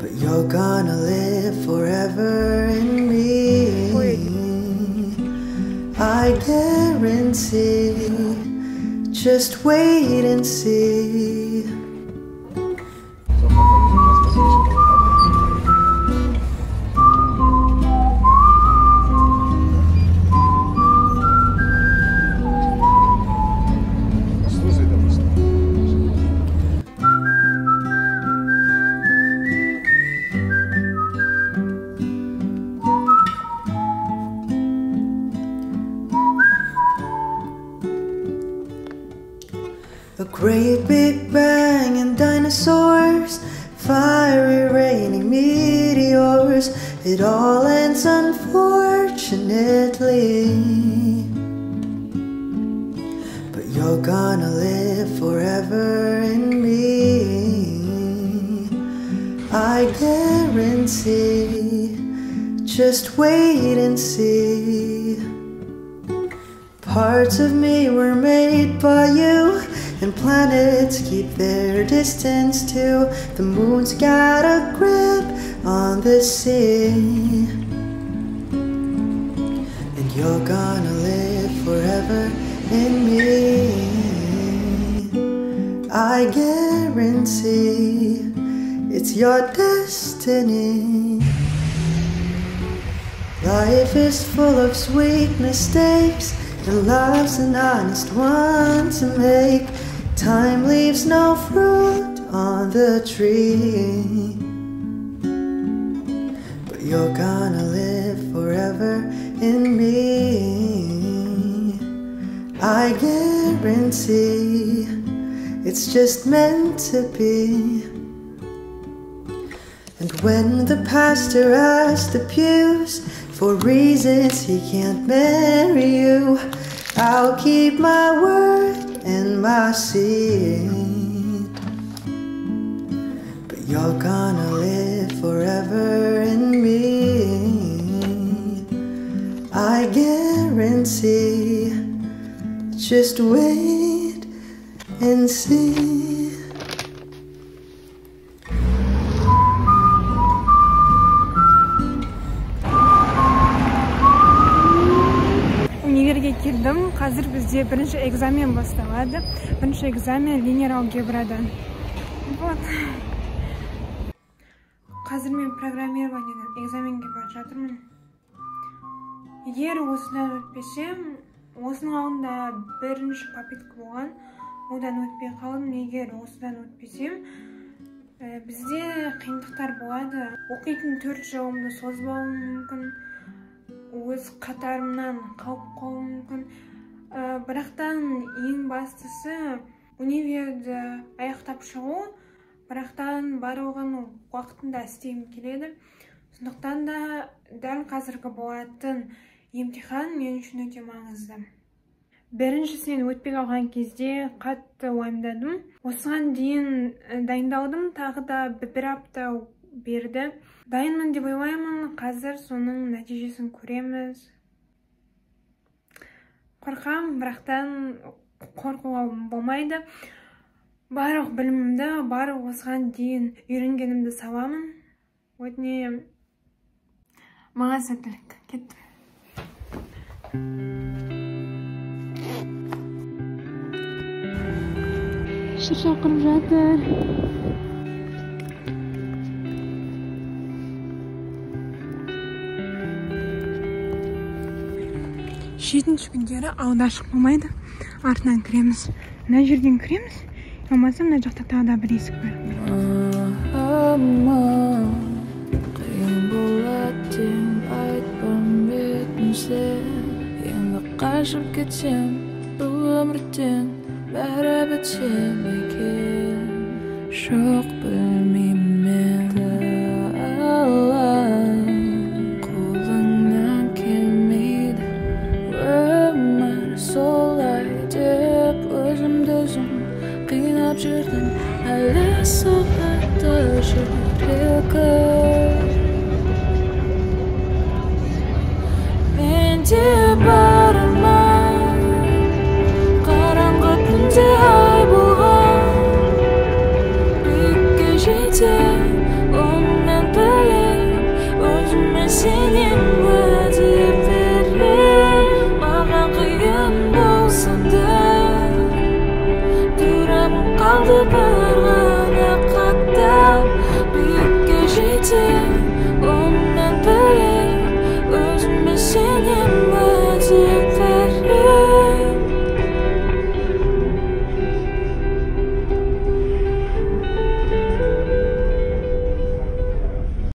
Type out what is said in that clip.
but you're gonna live forever in me. I guarantee. Just wait and see. A great big bang and dinosaurs, fiery raining meteors, it all ends unfortunately. But you're gonna live forever in me, I guarantee. Just wait and see. Parts of me were made by you, and planets keep their distance too. The moon's got a grip on the sea, and you're gonna live forever in me, I guarantee. It's your destiny. Life is full of sweet mistakes, and love's an honest one to make. Time leaves no fruit on the tree, but you're gonna live forever in me, I guarantee. It's just meant to be. And when the pastor asked the pews for reasons he can't marry you, I'll keep my word in my seat. But you're gonna live forever in me, I guarantee. Just wait and see. Универге келдім. Қазір бізде бірінші экзамен басталады. Бірінші экзамен линейный алгебрадан. Вот. Қазір мен программированиядан экзаменге барып жатырмын. Егер осыдан өтпесем, осының алдында бірінші попытка болған, одан өтпей қалдым. Егер осыдан өтпесем, бізде қиындықтар болады. Оқитын 4 жылымды созбауым мүмкін. Өз қатарымнан қалып қалуым мүмкін. Бірақтан ең бастысы универді аяқтап шығу, бірақтан барлығын уақытында істегім келеді. Сондықтан да дәл қазіргі болатын емтихан мен үшін өте маңызды. Біріншісінен өтпей қалған кезде қатты уайымдадым. Осыған дейін дайындаудым, тағы да бір апта берді. Дайынмын деп ойлаймын, қазір соның нәтижесін көреміз. Қорқам, бірақтан қорқуға болмайды. Барлық білімімді, барлық осыған дейін үйренгенімді саламын. Өтінемін. Маған сәттілік. Кеттім. Шақырып жатыр. Жетінші күндері ауылда ашық болмайды. Артынан кіреміз. Мына жерден кіреміз. Болмаса мына жақта тағы да бір есік бар. Қиын болатын айтпам бетін сен. Енді қашып кетсем бұл өмірден бәрі бітсе екен. Жоқ білмеймін мен қалай, қолыңнан келмейді өмір солай деп өзімді қинап жүрдім. Әлі соғады жүрегім.